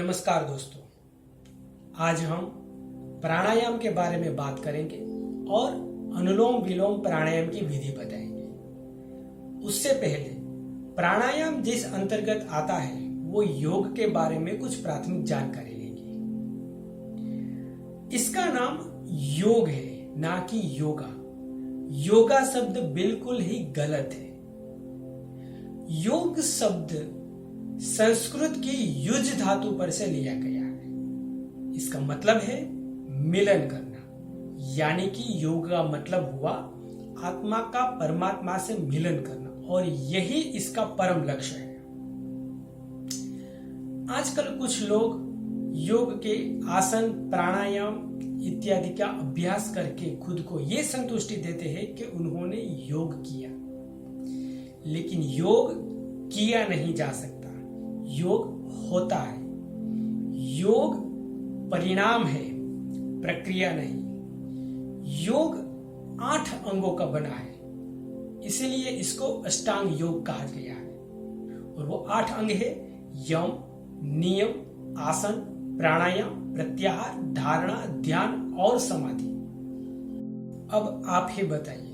नमस्कार दोस्तों, आज हम प्राणायाम के बारे में बात करेंगे और अनुलोम विलोम प्राणायाम की विधि बताएंगे। उससे पहले प्राणायाम जिस अंतर्गत आता है वो योग के बारे में कुछ प्राथमिक जानकारी लेंगे। इसका नाम योग है, ना कि योगा। योगा शब्द बिल्कुल ही गलत है। योग शब्द संस्कृत की युज धातु पर से लिया गया है। इसका मतलब है मिलन करना, यानी कि योग का मतलब हुआ आत्मा का परमात्मा से मिलन करना, और यही इसका परम लक्ष्य है। आजकल कुछ लोग योग के आसन, प्राणायाम इत्यादि का अभ्यास करके खुद को ये संतुष्टि देते हैं कि उन्होंने योग किया, लेकिन योग किया नहीं जा सकता। योग होता है। योग परिणाम है, प्रक्रिया नहीं। योग 8 अंगों का बना है, इसीलिए इसको अष्टांग योग कहा गया है। और वो 8 अंग है: यम, नियम, आसन, प्राणायाम, प्रत्याहार, धारणा, ध्यान और समाधि। अब आप ही बताइए,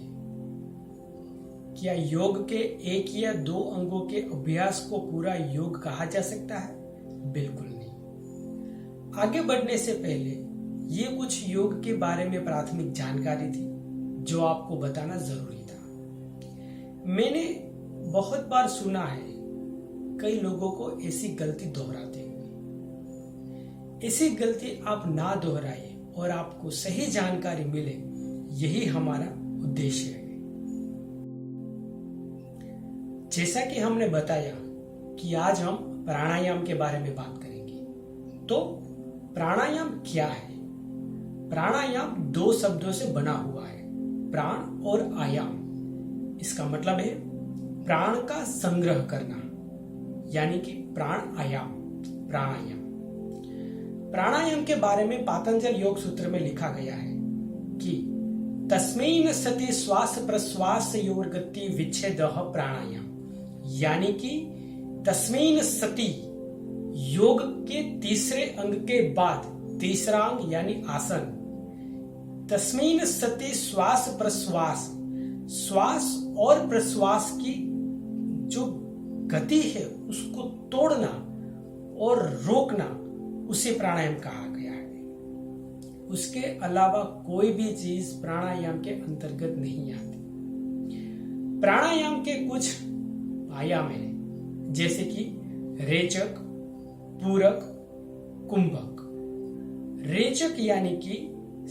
क्या योग के 1 या 2 अंगों के अभ्यास को पूरा योग कहा जा सकता है? बिल्कुल नहीं। आगे बढ़ने से पहले ये कुछ योग के बारे में प्राथमिक जानकारी थी जो आपको बताना जरूरी था। मैंने बहुत बार सुना है कई लोगों को ऐसी गलती दोहराते हुए। ऐसी गलती आप ना दोहराइए और आपको सही जानकारी मिले, यही हमारा उद्देश्य है। जैसा कि हमने बताया कि आज हम प्राणायाम के बारे में बात करेंगे, तो प्राणायाम क्या है? प्राणायाम 2 शब्दों से बना हुआ है, प्राण और आयाम। इसका मतलब है प्राण का संग्रह करना, यानी कि प्राण आयाम, प्राणायाम। प्राणायाम के बारे में पातंजल योग सूत्र में लिखा गया है कि तस्मैन सति श्वास प्रश्वास योर्गति विच्छेदः प्राणायाम, यानी कि तस्मैन सति, योग के तीसरे अंग के बाद तीसरा अंग यानी आसन। तस्मैन सति श्वास प्रश्वास, श्वास और प्रश्वास की जो गति है उसको तोड़ना और रोकना, उसे प्राणायाम कहा गया है। उसके अलावा कोई भी चीज प्राणायाम के अंतर्गत नहीं आती। प्राणायाम के कुछ आयाम है, जैसे कि रेचक, पूरक, कुंभक। रेचक यानी कि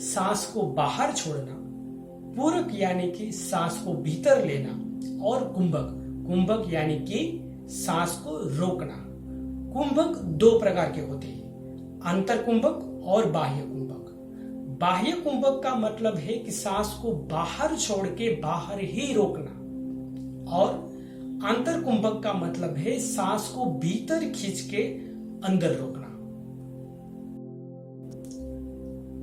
सांस को बाहर छोड़ना, पूरक यानी कि सांस को भीतर लेना, और कुंभक यानी कि सांस को रोकना। कुंभक 2 प्रकार के होते हैं, अंतर कुंभक और बाह्य कुंभक। बाह्य कुंभक का मतलब है कि सांस को बाहर छोड़ के बाहर ही रोकना, और अंतर कुंभक का मतलब है सांस को भीतर खींच के अंदर रोकना।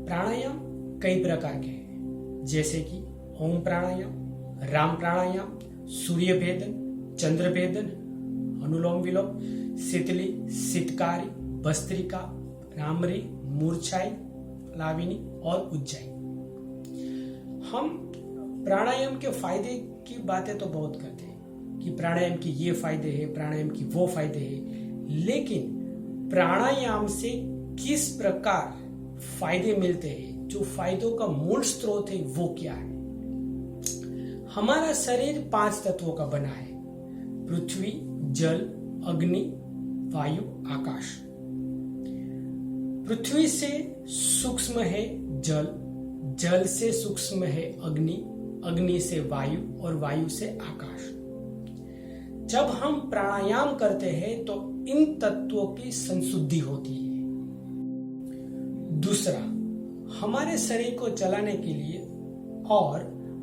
प्राणायाम कई प्रकार के हैं, जैसे कि ओम प्राणायाम, राम प्राणायाम, सूर्य भेदन, चंद्र भेदन, अनुलोम विलोम, शीतली, शीतकारी, भस्त्रिका, भ्रामरी, मूर्छाई, लाविनी और उज्जाई। हम प्राणायाम के फायदे की बातें तो बहुत करते हैं कि प्राणायाम की ये फायदे हैं, प्राणायाम की वो फायदे हैं, लेकिन प्राणायाम से किस प्रकार फायदे मिलते हैं, जो फायदों का मूल स्रोत है वो क्या है? हमारा शरीर 5 तत्वों का बना है: पृथ्वी, जल, अग्नि, वायु, आकाश। पृथ्वी से सूक्ष्म है जल, जल से सूक्ष्म है अग्नि, अग्नि से वायु और वायु से आकाश। जब हम प्राणायाम करते हैं तो इन तत्वों की संशुद्धि होती है। दूसरा, हमारे शरीर को चलाने के लिए और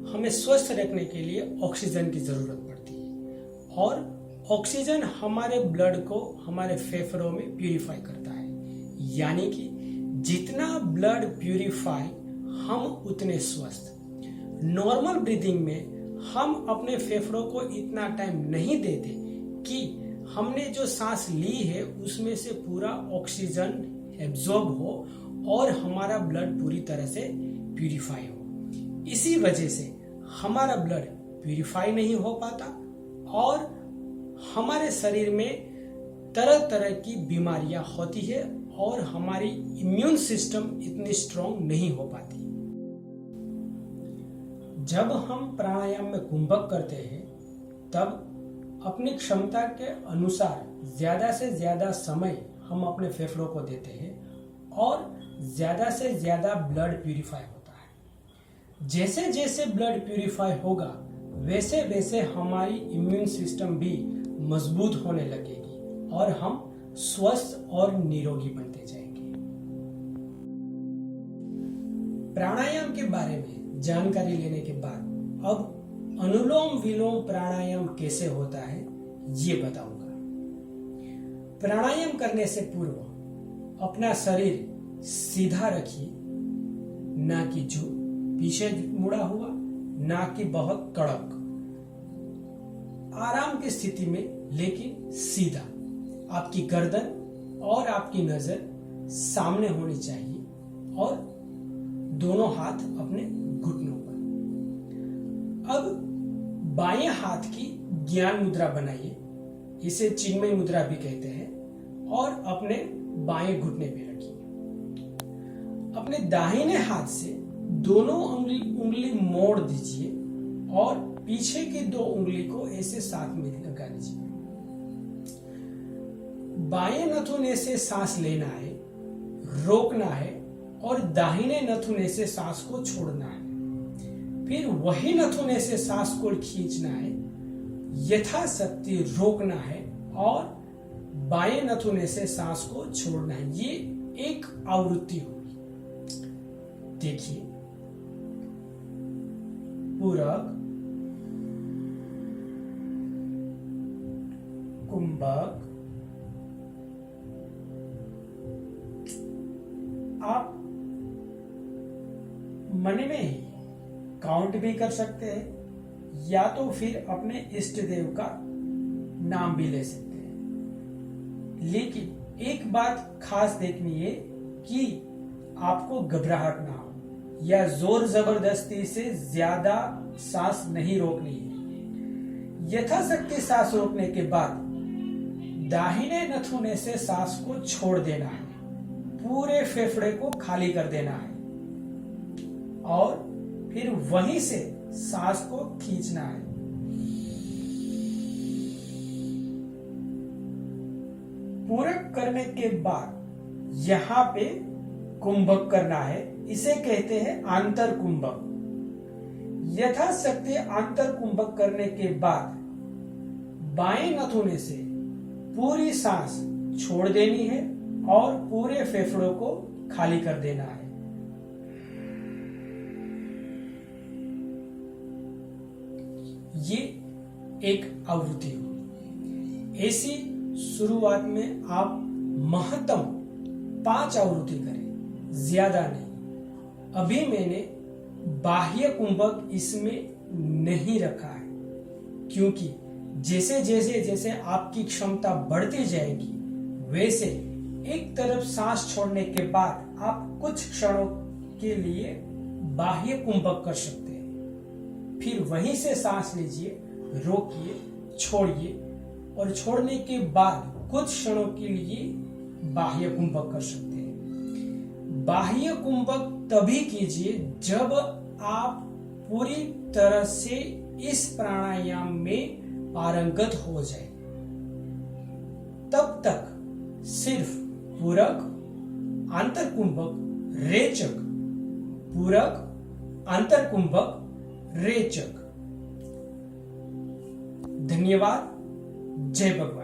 हमें स्वस्थ रखने के लिए ऑक्सीजन की जरूरत पड़ती है, और ऑक्सीजन हमारे ब्लड को हमारे फेफड़ों में प्यूरिफाई करता है, यानी कि जितना ब्लड प्यूरिफाई हम उतने स्वस्थ। नॉर्मल ब्रीदिंग में हम अपने फेफड़ों को इतना टाइम नहीं देते कि हमने जो सांस ली है उसमें से पूरा ऑक्सीजन एब्जॉर्ब हो और हमारा ब्लड पूरी तरह से प्यूरिफाई हो। इसी वजह से हमारा ब्लड प्यूरिफाई नहीं हो पाता और हमारे शरीर में तरह तरह की बीमारियां होती है और हमारी इम्यून सिस्टम इतनी स्ट्रांग नहीं हो पाती। जब हम प्राणायाम में कुंभक करते हैं तब अपनी क्षमता के अनुसार ज्यादा से ज्यादा समय हम अपने फेफड़ों को देते हैं और ज्यादा से ज्यादा ब्लड प्यूरिफाई होता है। जैसे जैसे ब्लड प्यूरिफाई होगा वैसे वैसे हमारी इम्यून सिस्टम भी मजबूत होने लगेगी और हम स्वस्थ और निरोगी बनते जाएंगे। प्राणायाम के बारे में जानकारी लेने के बाद अब अनुलोम विलोम प्राणायाम कैसे होता है ये बताऊंगा। प्राणायाम करने से पूर्व अपना शरीर सीधा रखिए, ना कि जो पीछे मुड़ा हुआ, ना कि बहुत कड़क। आराम की स्थिति में लेकिन सीधा। आपकी गर्दन और आपकी नजर सामने होनी चाहिए और दोनों हाथ अपने घुटनों पर। अब बाएं हाथ की ज्ञान मुद्रा बनाइए, इसे चिन्मय मुद्रा भी कहते हैं, और अपने बाएं घुटने पे रखिए। अपने दाहिने हाथ से दोनों उंगली मोड़ दीजिए और पीछे की दो उंगली को ऐसे साथ में लगा लीजिए। बाएं नथुने से सांस लेना है, रोकना है और दाहिने नथुने से सांस को छोड़ना है। फिर वही नथुने से सांस को खींचना है, यथाशक्ति रोकना है और बाएं नथुने से सांस को छोड़ना है। ये एक आवृत्ति होगी। देखिए, पूरक, कुंभक। आप मन में ही काउंट भी कर सकते हैं या तो फिर अपने इष्ट देव का नाम भी ले सकते हैं। लेकिन एक बात खास देखनी है कि आपको घबराहट ना हो या जोर जबरदस्ती से ज्यादा सांस नहीं रोकनी है। यथाशक्ति सांस रोकने के बाद दाहिने नथुने से सांस को छोड़ देना है, पूरे फेफड़े को खाली कर देना है और फिर वहीं से सांस को खींचना है। पूरक करने के बाद यहां पे कुंभक करना है, इसे कहते हैं आंतर कुंभक। यथाशक्ति आंतर कुंभक करने के बाद बाएं नथुने से पूरी सांस छोड़ देनी है और पूरे फेफड़ों को खाली कर देना है। ये एक आवृत्ति होगी। ऐसी शुरुआत में आप महत्तम 5 आवृत्ति करें, ज्यादा नहीं। अभी मैंने बाह्य कुंभक इसमें नहीं रखा है क्योंकि जैसे जैसे जैसे आपकी क्षमता बढ़ती जाएगी वैसे एक तरफ सांस छोड़ने के बाद आप कुछ क्षणों के लिए बाह्य कुंभक कर सकते हैं। फिर वहीं से सांस लीजिए, रोकिए, छोड़िए और छोड़ने के बाद कुछ क्षणों के लिए बाह्य कुंभक कर सकते हैं। बाह्य कुंभक तभी कीजिए जब आप पूरी तरह से इस प्राणायाम में पारंगत हो जाए। तब तक सिर्फ पूरक, आंतर कुंभक, रेचक, पूरक, आंतर कुंभक, रेचक। धन्यवाद। जय भगवान।